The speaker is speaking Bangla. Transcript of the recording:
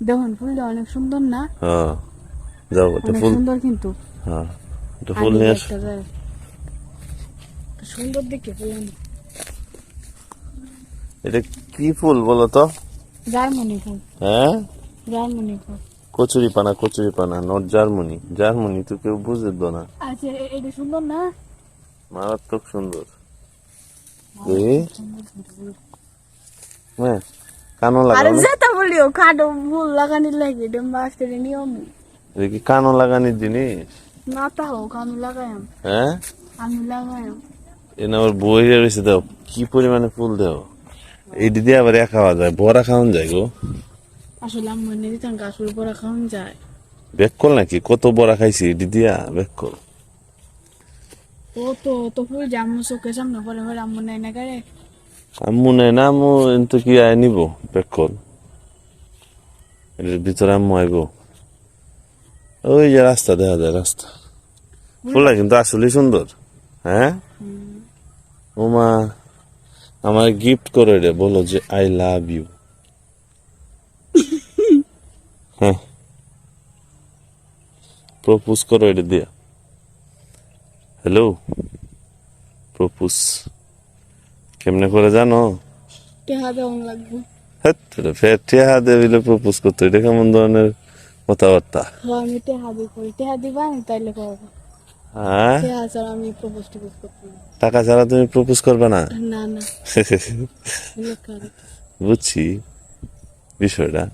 দেখুন ফুলটা অনেক সুন্দর না? হ্যাঁ যাও একটা অনেক ফুল। সুন্দর কিন্তু। হ্যাঁ একটা ফুল নিয়ে আস। সুন্দর দেখে ফুল আনি। এটা কি ফুল বলো তো? জার্মানি ফুল। হ্যাঁ জার্মানি ফুল। কচুরি পানা নট জার্মানি। জার্মানি তো কেউ বুঝবে না। আচ্ছা এটা সুন্দর না? মারাত্মক সুন্দর। খুব সুন্দর ফুল। হ্যাঁ কানো আরে লাগাও না? যেটা বলিও খাটো ফুল লাগানির লাগে এটা মাস্টারের নিয়ম। এটা কি কানো লাগানির জিনিস? না তা হোক আমি লাগাইম। হ্যাঁ আমি লাগাইম। এনে আবার বই রয়েছে দাও কি পরিমাণে ফুল দাও। এই দিদি আবার একা খাওয়া যায় বড়া খাওয়ান যায় গো। আসলে আমি মনে দিতাম গাছের উপর খাওয়ান যায়। বেককল নাকি কত বড়া খাইছি দিদিয়া বেককল। তো ফুল যে আম্মু চোখের সামনে পরে পরে আম্মু নেয় না করে। আম্মু নেই না আম্মু কিন্তু কি আয় নিব বেককল। এর ভিতরে আম্মু আইব। ওই যে রাস্তা দেখা যায় রাস্তা। ফুলটা কিন্তু আসলে সুন্দর। হ্যাঁ ওমা আমার গিফট করে রে বলো যে আই লাভ ইউ। হ্যাঁ প্রপোজ করো এটা দিয়া। হ্যালো প্রপোজ কেমনে করে জানো? টেহা দেওয়ান লাগবে। ফের টেহা দেবিলে প্রপোজ করতো এটা কেমন ধরনের কথাবার্তা? আমি টেহা দিই করি টেহা দিবা আমি তাইলে করবো। হ্যাঁ টেহা ছাড়া আমি প্রপোজ টপোজ করতে না। টাকা ছাড়া তুমি প্রপোজ করবে না? না না। লোক করে। বুঝছি বিষয়টা।